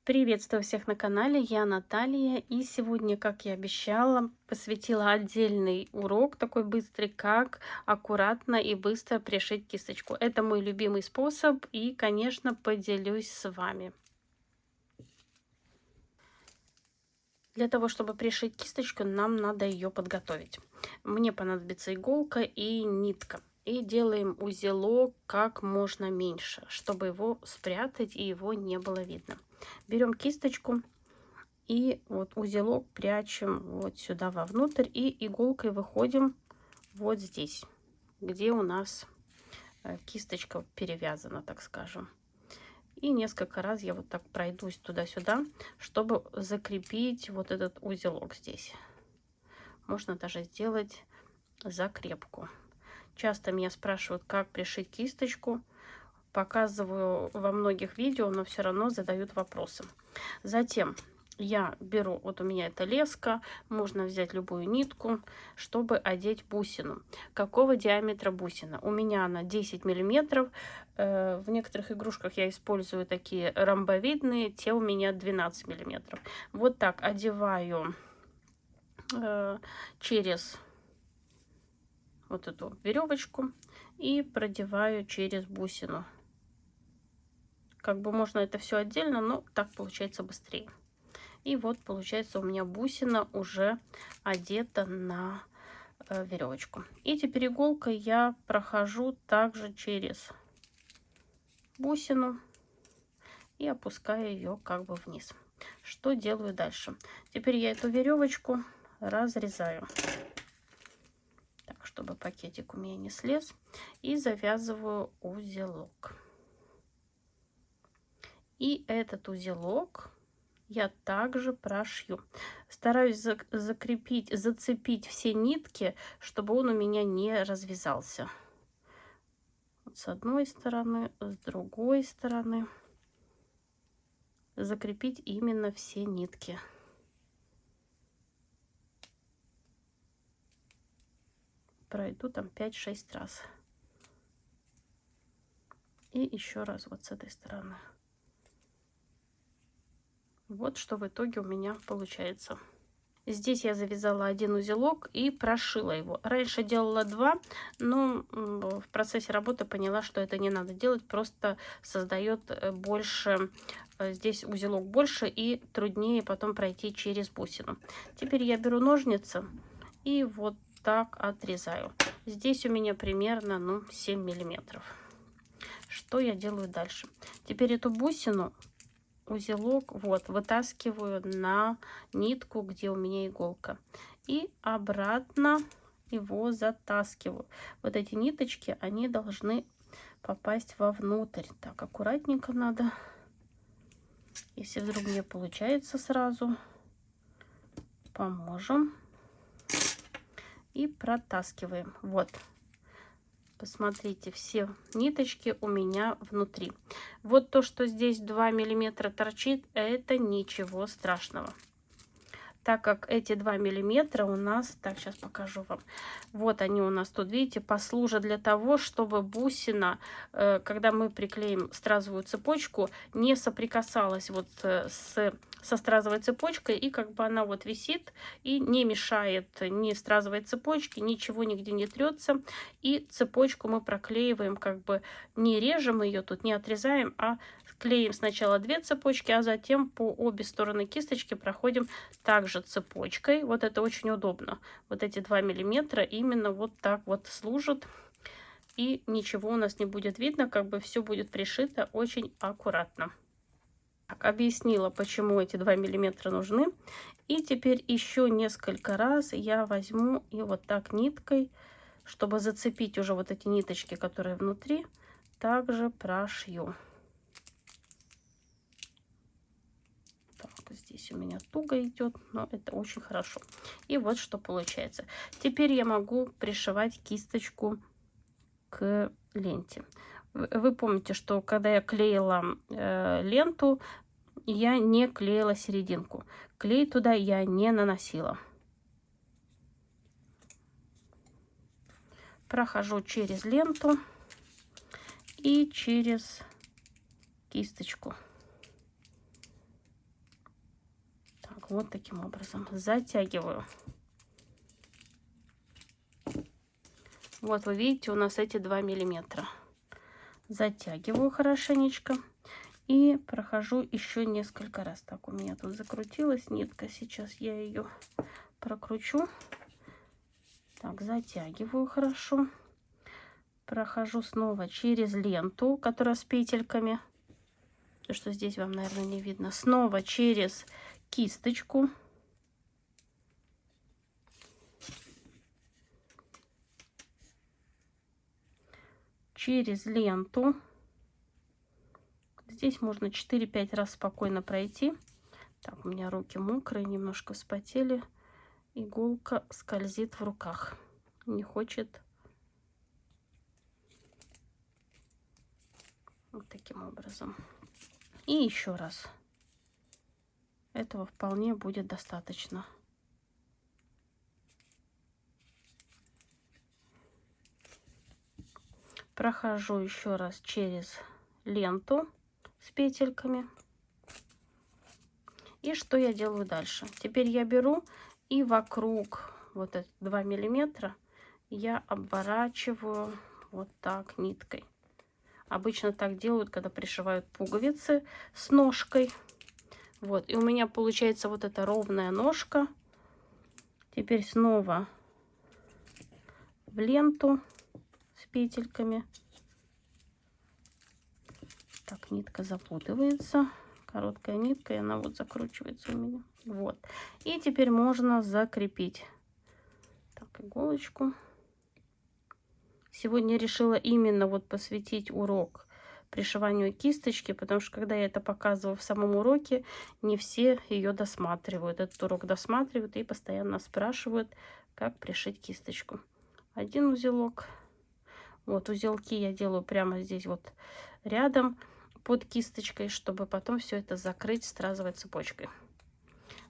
Приветствую всех на канале, я Наталья, и сегодня, как и обещала, посвятила отдельный урок, такой быстрый, как аккуратно и быстро пришить кисточку. Это мой любимый способ, и, конечно, поделюсь с вами. Для того, чтобы пришить кисточку, нам надо ее подготовить. Мне понадобится иголка и нитка. И делаем узелок как можно меньше, чтобы его спрятать и его не было видно. Берем кисточку и вот узелок прячем вот сюда вовнутрь и иголкой выходим вот здесь, где у нас кисточка перевязана, так скажем. И несколько раз я вот так пройдусь туда-сюда, чтобы закрепить вот этот узелок здесь. Можно даже сделать закрепку. Часто меня спрашивают, как пришить кисточку. Показываю во многих видео, но все равно задают вопросы. Затем я беру, вот у меня это леска, можно взять любую нитку, чтобы одеть бусину. Какого диаметра бусина? У меня она 10 миллиметров. В некоторых игрушках я использую такие ромбовидные, те у меня 12 миллиметров. Вот так одеваю через вот эту веревочку и продеваю через бусину. Как бы можно это все отдельно, но так получается быстрее. И вот получается у меня бусина уже одета на веревочку. И теперь иголкой я прохожу также через бусину и опускаю ее как бы вниз. Что делаю дальше? Теперь я эту веревочку разрезаю, так, чтобы пакетик у меня не слез, и завязываю узелок. И этот узелок я также прошью. Стараюсь закрепить, зацепить все нитки, чтобы он у меня не развязался. Вот с одной стороны, с другой стороны. Закрепить именно все нитки. Пройду там 5-6 раз. И еще раз вот с этой стороны. Вот что в итоге у меня получается. Здесь я завязала один узелок и прошила его. Раньше делала два, но в процессе работы поняла, что это не надо делать. Просто создает больше, здесь узелок больше и труднее потом пройти через бусину. Теперь я беру ножницы и вот так отрезаю. Здесь у меня примерно 7 миллиметров. Что я делаю дальше? Теперь эту бусину, узелок, вот, вытаскиваю на нитку, где у меня иголка. И обратно его затаскиваю. Вот эти ниточки, они должны попасть вовнутрь. Так, аккуратненько надо. Если вдруг не получается сразу, поможем. И протаскиваем. Вот. Посмотрите, все ниточки у меня внутри. Вот то, что здесь 2 миллиметра торчит, это ничего страшного. Так как эти 2 миллиметра у нас, так, сейчас покажу вам. Вот они у нас тут, видите, послужат для того, чтобы бусина, когда мы приклеим стразовую цепочку, не соприкасалась вот со стразовой цепочкой, и как бы она вот висит и не мешает ни стразовой цепочке, ничего нигде не трется. И цепочку мы проклеиваем, как бы не режем ее тут, не отрезаем, а клеим сначала 2 цепочки, а затем по обе стороны кисточки проходим также цепочкой. Вот это очень удобно. Вот эти 2 миллиметра именно вот так вот служат. И ничего у нас не будет видно, как бы все будет пришито очень аккуратно. Так, объяснила, почему эти 2 миллиметра нужны. И теперь еще несколько раз я возьму и вот так ниткой, чтобы зацепить уже вот эти ниточки, которые внутри, также прошью. Здесь у меня туго идет, но это очень хорошо. И вот что получается. Теперь я могу пришивать кисточку к ленте. Вы помните, что когда я клеила ленту, я не клеила серединку. Клей туда я не наносила. Прохожу через ленту и через кисточку. Так, вот таким образом затягиваю. Вот вы видите, у нас эти 2 миллиметра. Затягиваю хорошенечко и прохожу еще несколько раз. Так, у меня тут закрутилась нитка, сейчас я ее прокручу. Так, затягиваю хорошо. Прохожу снова через ленту, которая с петельками. То, что здесь вам, наверное, не видно. Снова через кисточку. Через ленту. Здесь можно 4-5 раз спокойно пройти. Так, у меня руки мокрые, немножко вспотели. Иголка скользит в руках. Не хочет. Вот таким образом. И еще раз. Этого вполне будет достаточно. Прохожу еще раз через ленту с петельками. И что я делаю дальше? Теперь я беру и вокруг вот эти 2 миллиметра я обворачиваю вот так ниткой. Обычно так делают, когда пришивают пуговицы с ножкой. Вот, и у меня получается вот эта ровная ножка. Теперь снова в ленту с петельками. Так, нитка запутывается. Короткая нитка, и она вот закручивается у меня. Вот. И теперь можно закрепить. Так, иголочку. Сегодня решила именно вот посвятить урок пришиванию кисточки, потому что когда я это показываю в самом уроке, не все ее досматривают. Этот урок досматривают и постоянно спрашивают, как пришить кисточку. Один узелок. Вот узелки я делаю прямо здесь вот рядом под кисточкой, чтобы потом все это закрыть стразовой цепочкой.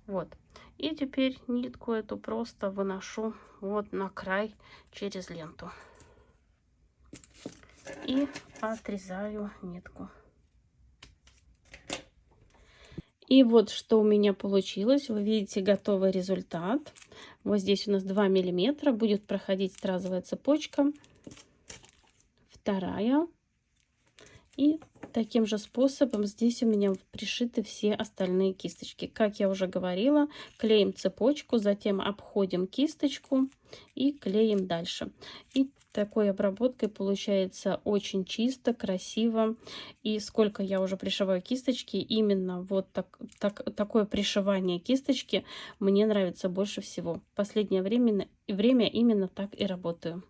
Вот. И теперь нитку эту просто выношу вот на край через ленту. И отрезаю нитку. И вот что у меня получилось. Вы видите готовый результат. Вот здесь у нас 2 миллиметра. Будет проходить стразовая цепочка. Вторая. И таким же способом здесь у меня пришиты все остальные кисточки. Как я уже говорила, клеим цепочку, затем обходим кисточку и клеим дальше. И такой обработкой получается очень чисто, красиво. И сколько я уже пришиваю кисточки, именно вот такое пришивание кисточки мне нравится больше всего. В последнее время именно так и работаю.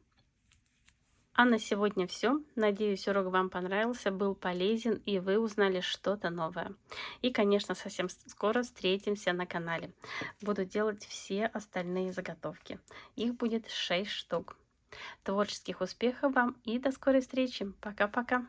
А на сегодня все. Надеюсь, урок вам понравился, был полезен и вы узнали что-то новое. И, конечно, совсем скоро встретимся на канале. Буду делать все остальные заготовки. Их будет 6 штук. Творческих успехов вам и до скорой встречи. Пока-пока.